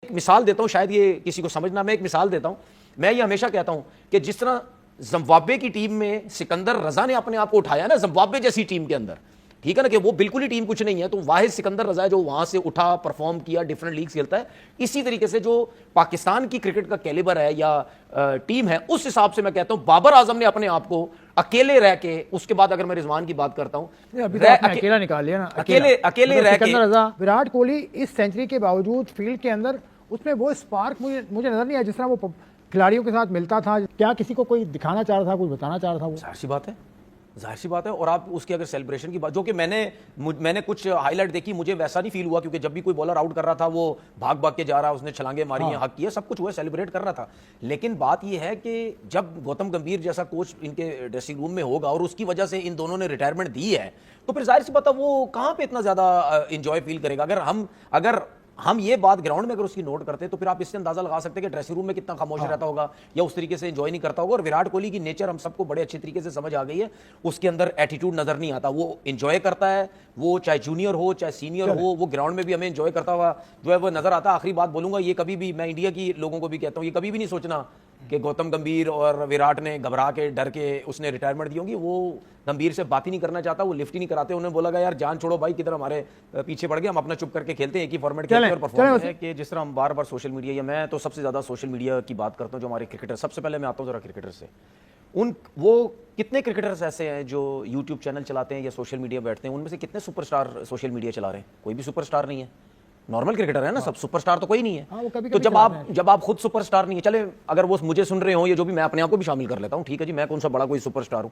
एक मिसाल देता हूं, शायद ये किसी को समझना, मैं एक मिसाल देता हूं। मैं ये हमेशा कहता हूं कि जिस तरह जिम्बाब्वे की टीम में सिकंदर रजा ने अपने आप को उठाया ना, जिम्बाब्वे जैसी टीम के अंदर, ठीक है ना, कि वो बिल्कुल ही टीम कुछ नहीं है, तो वाहिद सिकंदर रजा है जो वहां से उठा, परफॉर्म किया, डिफरेंट लीग्स खेलता है। इसी तरीके से जो पाकिस्तान की क्रिकेट का कैलिबर है या टीम है, उस हिसाब से मैं कहता हूं बाबर आजम ने अपने आप को अकेले रह के, उसके बाद अगर मैं रिजवान की बात करता हूं, अभी तो आपने अकेला निकाल लिया ना, अकेले रह के विराट कोहली इस सेंचुरी के बावजूद फील्ड के अंदर उसमें वो स्पार्क मुझे नजर नहीं आया जिस तरह वो खिलाड़ियों के साथ मिलता था। क्या किसी को कोई दिखाना चाह रहा था, कुछ बताना चाह रहा था? वो जाहिर सी बात है। और आप उसकी अगर सेलिब्रेशन की बात, जो कि मैंने कुछ हाईलाइट देखी, मुझे वैसा नहीं फील हुआ, क्योंकि जब भी कोई बॉलर आउट कर रहा था वो भाग भाग के जा रहा, उसने छलांगे मारी हैं, हक किया, सब कुछ हुआ, सेलिब्रेट कर रहा था। लेकिन बात यह है कि जब गौतम गंभीर जैसा कोच इनके ड्रेसिंग रूम में होगा और उसकी वजह से इन दोनों ने रिटायरमेंट दी है, तो फिर जाहिर सी बात है वो कहां पे इतना ज्यादा इंजॉय फील करेगा। अगर हम ये बात ग्राउंड में अगर उसकी नोट करते हैं तो फिर आप इससे अंदाजा लगा सकते हैं कि ड्रेसिंग रूम में कितना खामोश रहता होगा या उस तरीके से एंजॉय नहीं करता होगा। और विराट कोहली की नेचर हम सबको बड़े अच्छे तरीके से समझ आ गई है, उसके अंदर एटीट्यूड नजर नहीं आता, वो एंजॉय करता है, वो चाहे जूनियर हो चाहे सीनियर हो, वो ग्राउंड में भी हमें एंजॉय करता हुआ जो है वो नजर आता है। आखिरी बात बोलूंगा, ये कभी भी मैं इंडिया की लोगों को भी कहता हूं, ये कभी भी नहीं सोचना कि गौतम गंभीर और विराट ने घबरा के डर के उसने रिटायरमेंट दी होगी। वो गंभीर से बात ही नहीं करना चाहता, वो लिफ्ट ही नहीं कराते। उन्होंने बोला यार जान छोड़ो भाई, किधर हमारे पीछे पड़ गए, हम अपना चुप करके खेलते हैं, एक ही फॉर्मेट खेलते हैं और परफॉर्म है। कि जिस तरह हम बार बार सोशल मीडिया, या मैं तो सबसे ज्यादा सोशल मीडिया की बात करता हूं, जो हमारे क्रिकेटर, सबसे पहले मैं आता हूं जरा क्रिकेटर से। वो कितने क्रिकेटर्स ऐसे हैं जो यूट्यूब चैनल चलाते हैं या सोशल मीडिया बैठते हैं, उनमें से कितने सुपरस्टार सोशल मीडिया चला रहे हैं? कोई भी सुपरस्टार नहीं है, नॉर्मल क्रिकेटर है ना सब, सुपरस्टार तो कोई नहीं है। वो कभी तो जब आप खुद सुपरस्टार नहीं है, चले अगर वो मुझे सुन रहे हो, ये जो भी, मैं अपने आप को भी शामिल कर लेता हूं, ठीक है जी, मैं कौन सा बड़ा कोई सुपरस्टार हूं,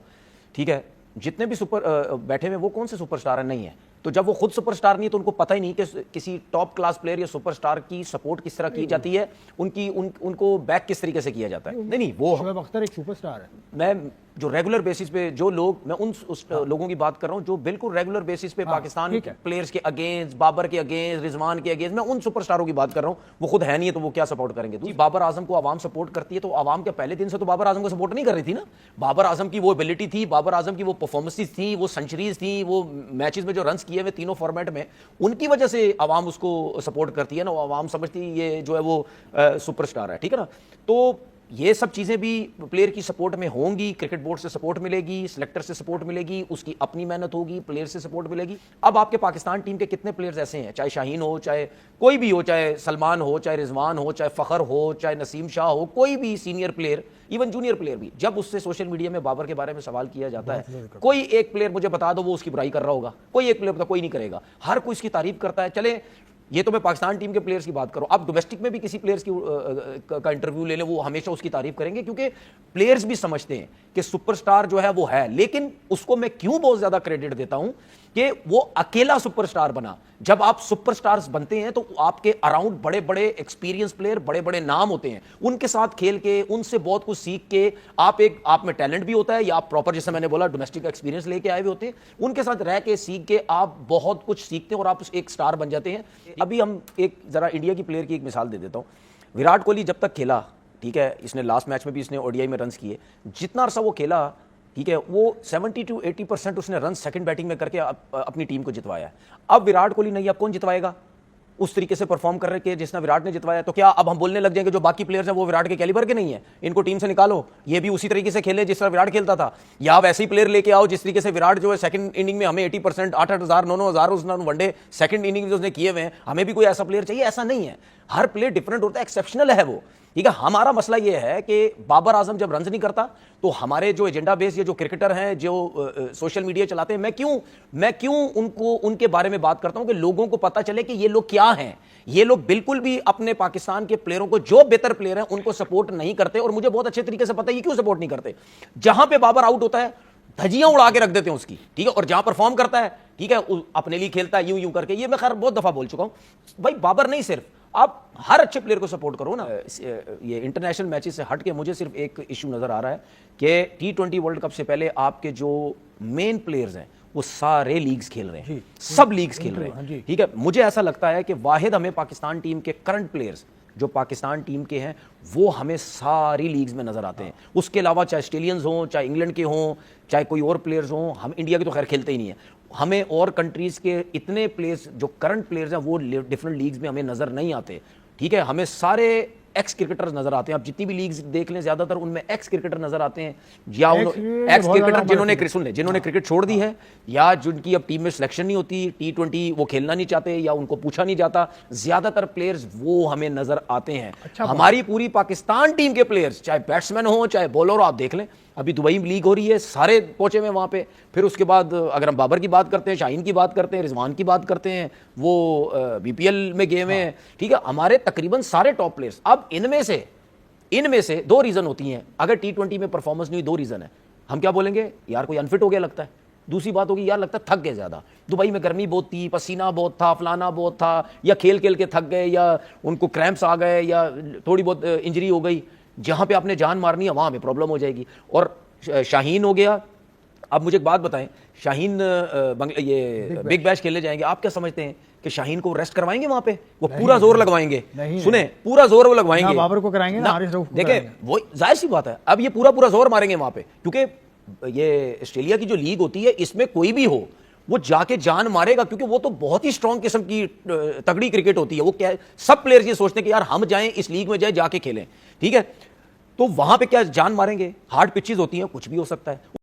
ठीक है, जितने भी सुपर बैठे हुए वो कौन से सुपरस्टार है? नहीं है। तो जब वो खुद सुपरस्टार नहीं है तो उनको पता ही नहीं कि किसी टॉप क्लास प्लेयर या सुपरस्टार की सपोर्ट किस तरह की जाती है, उनको बैक किस तरीके से किया जाता है। नहीं, वो शोएब अख्तर एक सुपरस्टार है। मैं जो रेगुलर बेसिस पे जो लोग, मैं उस लोगों की बात कर रहा हूं जो बिल्कुल रेगुलर बेसिस पे पाकिस्तान प्लेयर्स के अगेंस्ट, बाबर के अगेंस्ट, रिजवान के अगेंस्ट, मैं उन सुपरस्टारों की बात कर रहा हूं। वो खुद है नहीं है तो वो क्या सपोर्ट करेंगे? तो बाबर आजम को आवाम सपोर्ट करती है, तो आवाम के पहले दिन से तो बाबर आजम को सपोर्ट नहीं कर रही थी ना। बाबर आजम की वो एबिलिटी थी, बाबर आजम की वो परफॉर्मेंसेस थी, वो सेंचुरीज थी, वो मैचेस में जो रन्स किए हुए तीनों फॉर्मेट में, उनकी वजह से आवाम उसको सपोर्ट करती है ना। आवाम समझती है ये जो है वो सुपरस्टार है, ठीक है ना। तो ये सब चीज़ें भी प्लेयर की सपोर्ट में होंगी, क्रिकेट बोर्ड से सपोर्ट मिलेगी, सिलेक्टर से सपोर्ट मिलेगी, उसकी अपनी मेहनत होगी, प्लेयर से सपोर्ट मिलेगी। अब आपके पाकिस्तान टीम के कितने प्लेयर्स ऐसे हैं, चाहे शाहीन हो, चाहे कोई भी हो, चाहे सलमान हो, चाहे रिजवान हो, चाहे फ़खर हो, चाहे नसीम शाह हो, कोई भी senior player, even junior player भी, जब उससे सोशल मीडिया में बाबर के बारे में सवाल किया जाता है, कोई एक प्लेयर मुझे बता दो वो उसकी बुराई कर रहा होगा? कोई एक प्लेयर, कोई नहीं करेगा, हर कोई इसकी तारीफ करता है। चले, ये तो मैं पाकिस्तान टीम के प्लेयर्स की बात करूं, आप डोमेस्टिक में भी किसी प्लेयर्स की का इंटरव्यू ले लें, वो हमेशा उसकी तारीफ करेंगे, क्योंकि प्लेयर्स भी समझते हैं कि सुपरस्टार जो है वो है। लेकिन उसको मैं क्यों बहुत ज्यादा क्रेडिट देता हूं कि वो अकेला सुपरस्टार बना। जब आप सुपरस्टार्स बनते हैं तो आपके अराउंड बड़े बड़े एक्सपीरियंस प्लेयर, बड़े बड़े नाम होते हैं, उनके साथ खेल के, उनसे बहुत कुछ सीख के, आप में टैलेंट भी होता है, या आप प्रॉपर, जैसे मैंने बोला, डोमेस्टिक एक्सपीरियंस लेके आए हुए होते हैं, उनके साथ रह के सीख के आप बहुत कुछ सीखते हैं और आप एक स्टार बन जाते हैं। अभी हम एक जरा इंडिया की प्लेयर की एक मिसाल दे देता हूं। विराट कोहली जब तक खेला, ठीक है, इसने लास्ट मैच में भी इसने ओडीआई में रन्स किए, जितना अरसा वो खेला, ठीक है, वो 70 to 80% उसने रन सेकंड बैटिंग में करके अपनी टीम को जितवाया है। अब विराट कोहली नहीं, अब कौन जितवाएगा उस तरीके से परफॉर्म कर रहे के जिसने विराट ने जितवाया? तो क्या अब हम बोलने लग जाएंगे जो बाकी प्लेयर्स हैं वो विराट के कैलिबर के नहीं है, इनको टीम से निकालो, ये भी उसी तरीके से खेले जिस तरह विराट खेलता था, या आप ऐसे ही प्लेयर लेके आओ जिस तरीके से विराट जो है सेकंड इनिंग में हमें 80%, 8,000 9,000 उसने वनडे सेकंड इनिंग में उसने किए हुए हैं, हमें भी कोई ऐसा प्लेयर चाहिए? ऐसा नहीं है, हर प्लेयर डिफरेंट होता है, एक्सेप्शनल है वो, ठीक है। हमारा मसला यह है कि बाबर आजम जब रन नहीं करता तो हमारे जो एजेंडा बेस, ये जो क्रिकेटर हैं जो सोशल मीडिया चलाते हैं, मैं क्यों उनको उनके बारे में बात करता हूं कि लोगों को पता चले कि ये लोग क्या हैं। ये लोग बिल्कुल भी अपने पाकिस्तान के प्लेयरों को, जो बेहतर प्लेयर हैं, उनको सपोर्ट नहीं करते। और मुझे बहुत अच्छे तरीके से पता है ये क्यों सपोर्ट नहीं करते। जहां पे बाबर आउट होता है धजियां उड़ा के रख देते हैं उसकी, ठीक है, और जहां परफॉर्म करता है, ठीक है, अपने लिए खेलता है, यूं यूं करके। ये मैं खैर बहुत दफा बोल चुका हूं भाई, बाबर नहीं, सिर्फ आप हर अच्छे प्लेयर को सपोर्ट करो ना। ये इंटरनेशनल मैचेस से हट के मुझे सिर्फ एक इशू नजर आ रहा है कि T20 वर्ल्ड कप से पहले आपके जो मेन प्लेयर्स हैं वो सारे लीग्स खेल रहे हैं, सब लीग्स खेल रहे हैं, ठीक है। मुझे ऐसा लगता है कि वाहिद हमें पाकिस्तान टीम के करंट प्लेयर्स जो पाकिस्तान टीम के हैं वो हमें सारी लीग्स में नजर आते हैं। उसके अलावा चाहे ऑस्ट्रेलियंस हों, चाहे इंग्लैंड के हों, चाहे कोई और प्लेयर्स हों, हम इंडिया के तो खैर खेलते ही नहीं है, हमें और कंट्रीज के इतने प्लेयर्स जो करंट प्लेयर्स हैं वो डिफरेंट लीग्स में हमें नजर नहीं आते, ठीक है, हमें सारे एक्स क्रिकेटर्स नजर आते हैं। आप जितनी भी लीग्स देख लें, ज्यादातर उनमें एक्स क्रिकेटर नजर आते हैं, या एक्स क्रिकेटर जिन्होंने क्रिकेट छोड़ दी है, या जिनकी अब टीम में सिलेक्शन नहीं होती, T20 वो खेलना नहीं चाहते या उनको पूछा नहीं जाता, ज्यादातर प्लेयर्स वो हमें नजर आते हैं। हमारी पूरी पाकिस्तान टीम के प्लेयर्स, चाहे बैट्समैन हो चाहे बॉलर हो, आप देख लें, अभी दुबई में लीग हो रही है, सारे पहुंचे हुए वहां पे। फिर उसके बाद अगर हम बाबर की बात करते हैं, शाहीन की बात करते हैं, रिजवान की बात करते हैं, वो बीपीएल में गए हुए हैं, ठीक है, हमारे तकरीबन सारे टॉप प्लेयर्स। अब इनमें से दो रीजन होती हैं, अगर T20 में परफॉर्मेंस नहीं हुई, दो रीजन है। हम क्या बोलेंगे, यार कोई अनफिट हो गया लगता है, दूसरी बात होगी यार लगता है थक गए ज्यादा, दुबई में गर्मी बहुत थी, पसीना बहुत था, फलाना बहुत था, या खेल खेल के थक गए, या उनको क्रैम्प्स आ गए, या थोड़ी बहुत इंजरी हो गई। जहां पे आपने जान मारनी है वहां पे प्रॉब्लम हो जाएगी। और शाहीन हो गया। अब मुझे एक बात बताएं, शाहीन ये बिग बैश खेलने जाएंगे, आप क्या समझते हैं कि शाहीन को रेस्ट करवाएंगे वहां पे? वो पूरा जोर लगवाएंगे, सुने, पूरा जोर वो लगवाएंगे, बाबर को कराएंगे ना, हारिस रऊफ को देखिए वो जाहिर सी बात है, अब ये पूरा जोर मारेंगे वहां पे, क्योंकि ये ऑस्ट्रेलिया की जो लीग होती है, इसमें कोई भी हो वो जाके जान मारेगा, क्योंकि वो तो बहुत ही स्ट्रॉन्ग किस्म की तगड़ी क्रिकेट होती है। वो क्या, सब प्लेयर्स ये सोचते हैं कि यार हम जाएं इस लीग में, जाके खेलें, ठीक है, तो वहां पे क्या जान मारेंगे, हार्ड पिचेस होती हैं, कुछ भी हो सकता है।